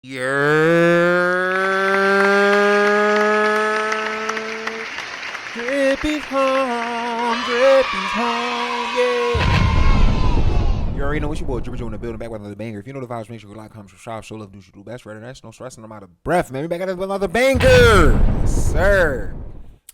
Yeah. Drippy's home, yeah. You already know what your boy Drippy in the building, back with another banger. If you know the vibes, make sure you like, comment, subscribe, show love, do what you do best. Right, that's no stress, and I'm out of breath, man. We back at another banger, yes, sir.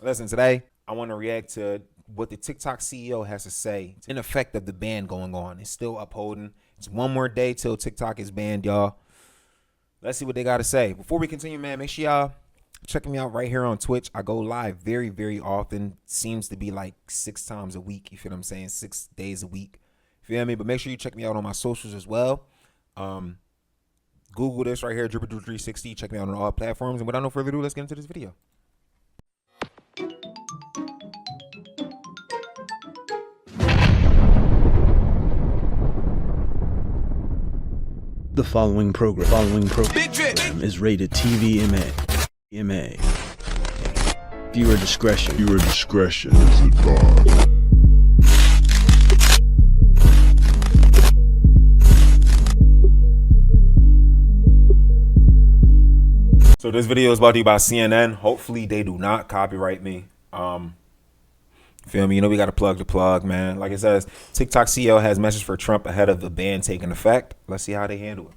Listen, today I want to react to what the TikTok CEO has to say in effect of the ban going on. It's still upholding. It's one more day till TikTok is banned, y'all. Let's see what they got to say. Before we continue, man, make sure y'all checking me out right here on Twitch. I go live very, very often. Seems to be like 6 times a week. You feel what I'm saying? 6 days a week. You feel me? But make sure you check me out on my socials as well. Google this right here, DriPPie360. Check me out on all platforms. And without no further ado, let's get into this video. The following program is rated TV MA. Viewer discretion is advised. So this video is brought to you by CNN. Hopefully they do not copyright me. Feel me? You know we got to plug the plug, man. Like it says, TikTok CEO has message for Trump ahead of the ban taking effect. Let's see how they handle it.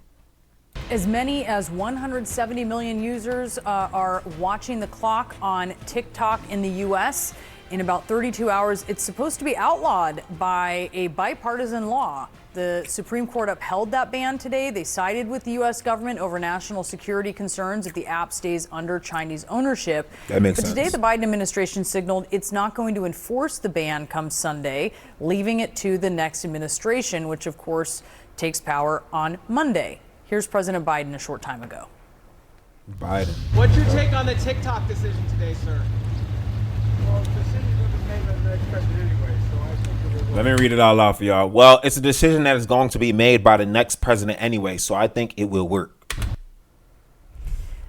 As many as 170 million users are watching the clock on TikTok in the U.S. In about 32 hours, it's supposed to be outlawed by a bipartisan law. The Supreme Court upheld that ban today. They sided with the U.S. government over national security concerns if the app stays under Chinese ownership. That makes sense. But today, the Biden administration signaled it's not going to enforce the ban come Sunday, leaving it to the next administration, which, of course, takes power on Monday. Here's President Biden a short time ago. Biden. What's your take on the TikTok decision today, sir? Well, the decision's going to be made by the next president anyway, so I think it will. Let me read it all out for y'all. Well, it's a decision that is going to be made by the next president anyway, so I think it will work.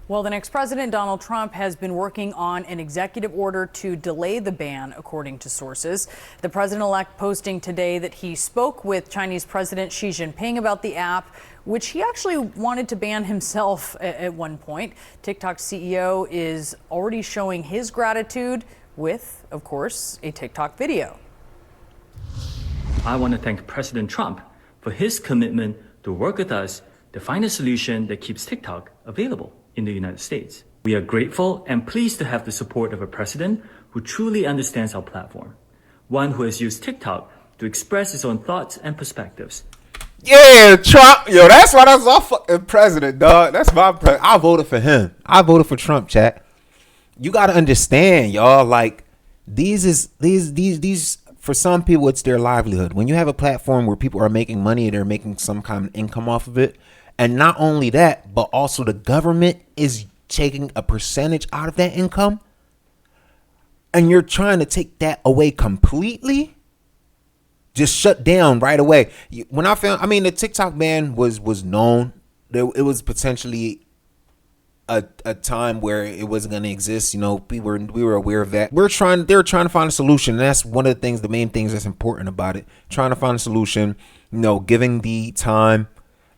Well, the next president, Donald Trump, has been working on an executive order to delay the ban, according to sources. The president-elect posting today that he spoke with Chinese President Xi Jinping about the app, which he actually wanted to ban himself at one point. TikTok's CEO is already showing his gratitude with, of course, a TikTok video. I want to thank President Trump for his commitment to work with us to find a solution that keeps TikTok available in the United States. We are grateful and pleased to have the support of a president who truly understands our platform, one who has used TikTok to express his own thoughts and perspectives. Yeah, Trump. Yo, that's why that's our fucking president, dog. That's my president. I voted for him. I voted for Trump, chat. You got to understand, y'all, like these for some people, it's their livelihood. When you have a platform where people are making money, they're making some kind of income off of it. And not only that, but also the government is taking a percentage out of that income. And you're trying to take that away completely. Just shut down right away. When I found, I mean, the TikTok ban was known. It was potentially a time where it wasn't going to exist. You know, we were aware of that. They're trying to find a solution. And that's one of the things, the main things that's important about it. Trying to find a solution, you know, giving the time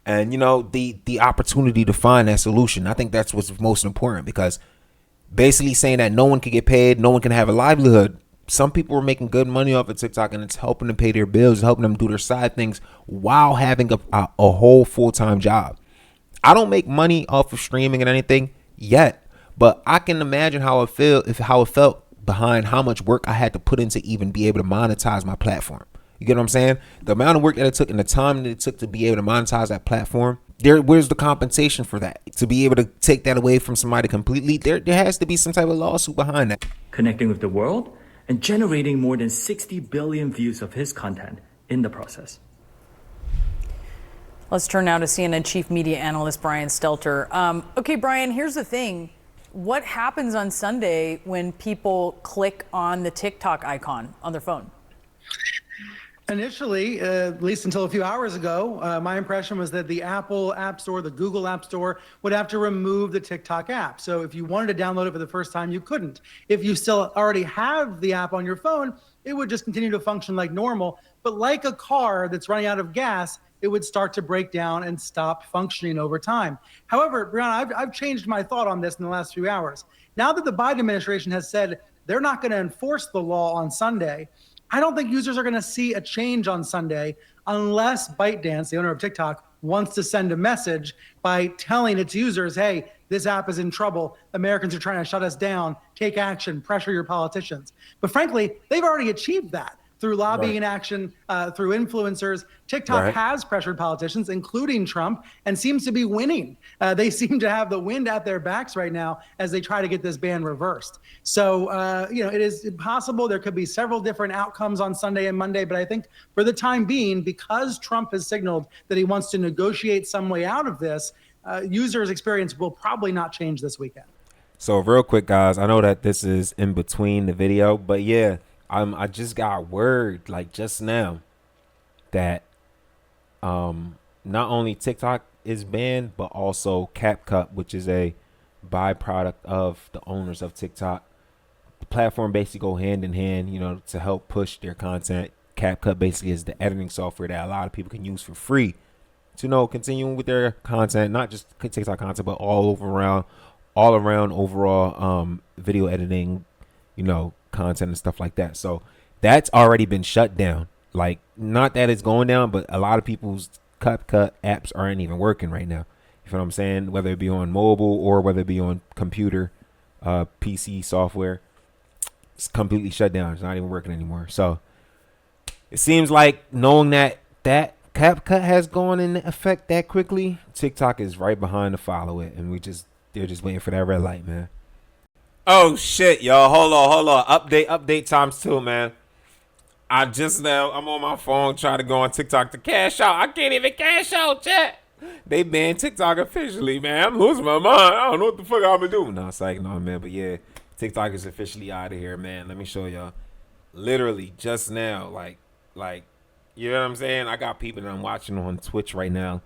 and, you know, the opportunity to find that solution. I think that's what's most important, because basically saying that no one can get paid, no one can have a livelihood. Some people are making good money off of TikTok, and it's helping them pay their bills, helping them do their side things while having a whole full-time job. I don't make money off of streaming and anything yet, but I can imagine how it felt behind how much work I had to put in to even be able to monetize my platform. You get what I'm saying? The amount of work that it took and the time that it took to be able to monetize that platform. Where's the compensation for that? To be able to take that away from somebody completely, there has to be some type of lawsuit behind that. Connecting with the world and generating more than 60 billion views of his content in the process. Let's turn now to CNN chief media analyst Brian Stelter. Okay, Brian, here's the thing. What happens on Sunday when people click on the TikTok icon on their phone? Initially, at least until a few hours ago, my impression was that the Apple App Store, the Google App Store, would have to remove the TikTok app. So if you wanted to download it for the first time, you couldn't. If you still already have the app on your phone, it would just continue to function like normal. But like a car that's running out of gas, it would start to break down and stop functioning over time. However, Brianna, I've changed my thought on this in the last few hours. Now that the Biden administration has said they're not going to enforce the law on Sunday, I don't think users are going to see a change on Sunday unless ByteDance, the owner of TikTok, wants to send a message by telling its users, hey, this app is in trouble. Americans are trying to shut us down. Take action. Pressure your politicians. But frankly, they've already achieved that through lobbying action, through influencers. TikTok has pressured politicians, including Trump, and seems to be winning. They seem to have the wind at their backs right now as they try to get this ban reversed. So, it is possible there could be several different outcomes on Sunday and Monday, but I think for the time being, because Trump has signaled that he wants to negotiate some way out of this, users' experience will probably not change this weekend. So real quick, guys, I know that this is in between the video, but yeah, I just got word like just now that not only TikTok is banned, but also CapCut, which is a byproduct of the owners of TikTok. The platform basically go hand in hand, to help push their content. CapCut basically is the editing software that a lot of people can use for free to continuing with their content, not just TikTok content, but all around overall video editing, content and stuff like that. So that's already been shut down. Like, not that it's going down, but a lot of people's CapCut apps aren't even working right now. You know what I'm saying? Whether it be on mobile or whether it be on computer, PC software, it's completely shut down. It's not even working anymore. So it seems like, knowing that CapCut has gone into effect that quickly, TikTok is right behind to follow it, and they're just waiting for that red light, man. Oh shit, y'all. Hold on. Update times 2, man. I'm on my phone trying to go on TikTok to cash out. I can't even cash out, chat. They banned TikTok officially, man. I'm losing my mind. I don't know what the fuck I'm gonna do. No, it's like, no, man. But yeah, TikTok is officially out of here, man. Let me show y'all. Literally just now, like, you know what I'm saying? I got people that I'm watching on Twitch right now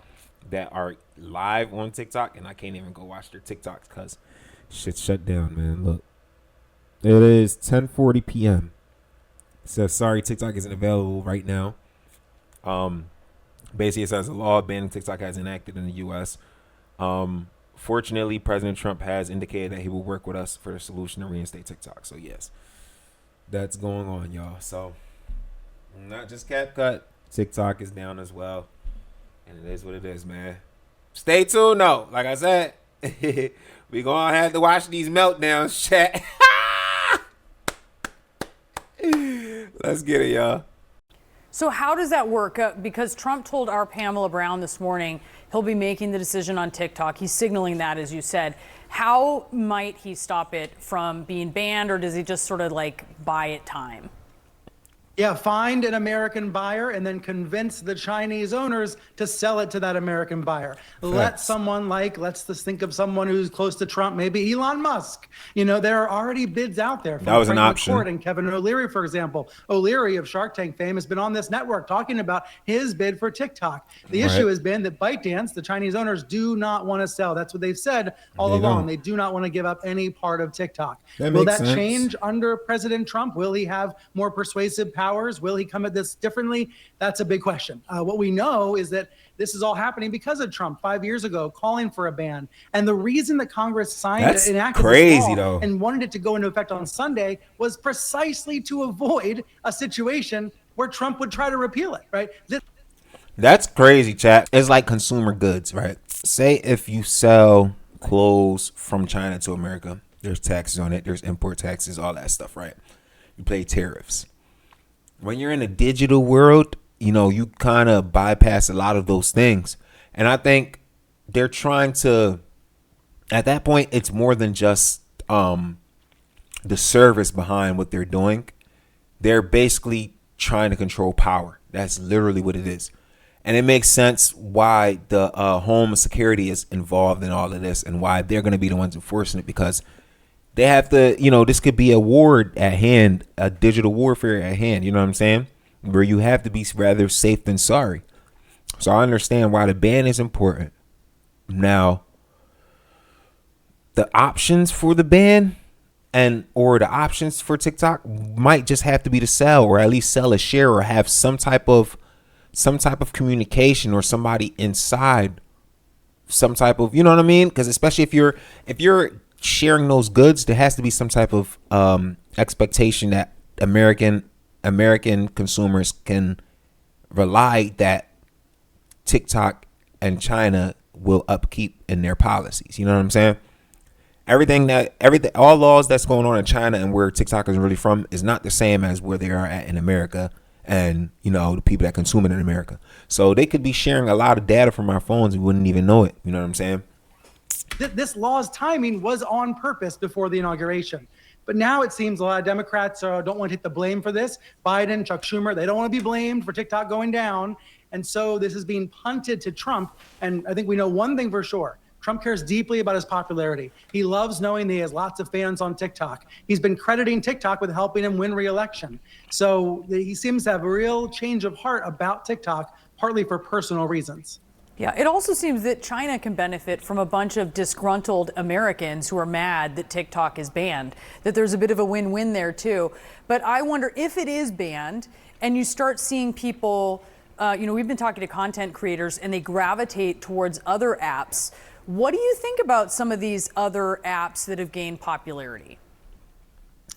that are live on TikTok, and I can't even go watch their TikToks because shit's shut down, man. Look, it is 10:40 p.m. It says, sorry, TikTok isn't available right now. Basically, it says a law banning TikTok has enacted in the U.S. Fortunately, President Trump has indicated that he will work with us for the solution to reinstate TikTok. So yes, that's going on, y'all. So not just CapCut, TikTok is down as well, and it is what it is, man. Stay tuned, though. Like I said, we gonna have to watch these meltdowns, chat. Let's get it, y'all. So how does that work? Because Trump told our Pamela Brown this morning he'll be making the decision on TikTok. He's signaling that, as you said. How might he stop it from being banned, or does he just sort of buy it time? Yeah, find an American buyer and then convince the Chinese owners to sell it to that American buyer. Let someone let's just think of someone who's close to Trump, maybe Elon Musk. There are already bids out there. That was an option. And Kevin O'Leary, for example. O'Leary of Shark Tank fame has been on this network talking about his bid for TikTok. The issue has been that ByteDance, the Chinese owners, do not want to sell. That's what they've said all along. They do not want to give up any part of TikTok. Will that change under President Trump? Will he have more persuasive powers? Will he come at this differently? That's a big question. What we know is that this is all happening because of Trump 5 years ago calling for a ban. And the reason that Congress enacted this law and wanted it to go into effect on Sunday was precisely to avoid a situation where Trump would try to repeal it, right? That's crazy, chat. It's like consumer goods, right? Say if you sell clothes from China to America, there's taxes on it, there's import taxes, all that stuff, right? You pay tariffs. When you're in a digital world, you kind of bypass a lot of those things. And I think they're trying to, at that point, it's more than just the service behind what they're doing. They're basically trying to control power. That's literally what it is. And it makes sense why the home security is involved in all of this and why they're going to be the ones enforcing it, because they have to, this could be a war at hand, a digital warfare at hand. You know what I'm saying? Where you have to be rather safe than sorry. So I understand why the ban is important. Now, the options for the ban or the options for TikTok might just have to be to sell, or at least sell a share, or have some type of some type of communication or somebody inside some type of, you know what I mean? Because especially if you're sharing those goods, there has to be some type of expectation that American consumers can rely that TikTok and China will upkeep in their policies. You know what I'm saying? All laws that's going on in China and where TikTok is really from is not the same as where they are at in America and, you know, the people that consume it in America. So they could be sharing a lot of data from our phones and we wouldn't even know it. You know what I'm saying? This law's timing was on purpose before the inauguration. But now it seems a lot of Democrats don't want to take the blame for this. Biden, Chuck Schumer, they don't want to be blamed for TikTok going down. And so this is being punted to Trump. And I think we know one thing for sure. Trump cares deeply about his popularity. He loves knowing that he has lots of fans on TikTok. He's been crediting TikTok with helping him win re-election. So he seems to have a real change of heart about TikTok, partly for personal reasons. Yeah, it also seems that China can benefit from a bunch of disgruntled Americans who are mad that TikTok is banned, that there's a bit of a win-win there too. But I wonder if it is banned and you start seeing people, we've been talking to content creators and they gravitate towards other apps. What do you think about some of these other apps that have gained popularity?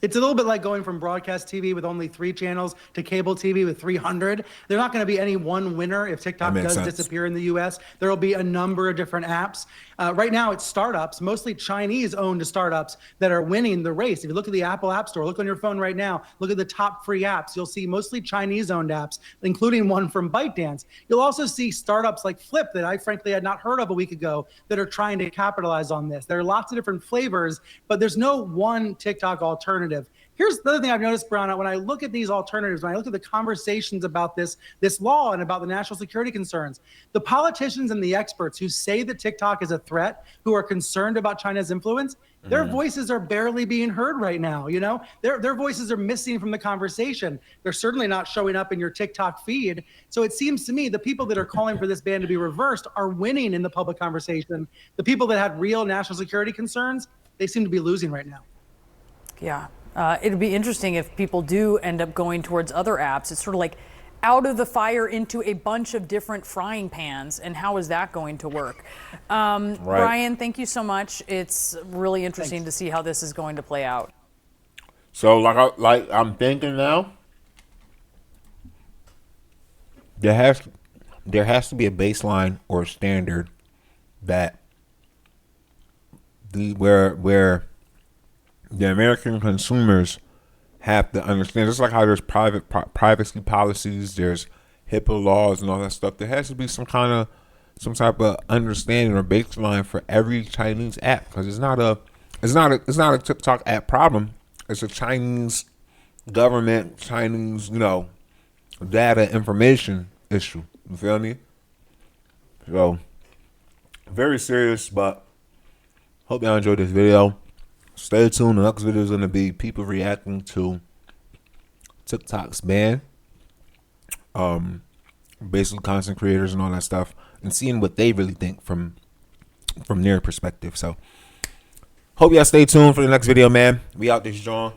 It's a little bit like going from broadcast TV with only 3 channels to cable TV with 300. There's not going to be any one winner if TikTok does disappear in the US. There will be a number of different apps. Right now, it's startups, mostly Chinese-owned startups, that are winning the race. If you look at the Apple App Store, look on your phone right now, look at the top free apps. You'll see mostly Chinese-owned apps, including one from ByteDance. You'll also see startups like Flip that I frankly had not heard of a week ago that are trying to capitalize on this. There are lots of different flavors, but there's no one TikTok alternative. Here's the other thing I've noticed, Brown, when I look at these alternatives, when I look at the conversations about this law and about the national security concerns, the politicians and the experts who say that TikTok is a threat, who are concerned about China's influence, their voices are barely being heard right now. You know, their voices are missing from the conversation. They're certainly not showing up in your TikTok feed. So it seems to me the people that are calling for this ban to be reversed are winning in the public conversation. The people that had real national security concerns, they seem to be losing right now. Yeah. It'd be interesting if people do end up going towards other apps. It's sort of like out of the fire into a bunch of different frying pans. And how is that going to work? Right. Brian, thank you so much. It's really interesting to see how this is going to play out. So I'm thinking now, there has to be a baseline or a standard that where the American consumers have to understand. Just like how there's privacy policies, there's HIPAA laws and all that stuff. There has to be some type of understanding or baseline for every Chinese app, because it's not a TikTok app problem. It's a Chinese government, Chinese, data information issue. You feel me? So very serious, but hope y'all enjoyed this video. Stay tuned. The next video is going to be people reacting to TikTok's ban. Basically content creators and all that stuff, and seeing what they really think from their perspective. So hope y'all stay tuned for the next video, man. We out this John.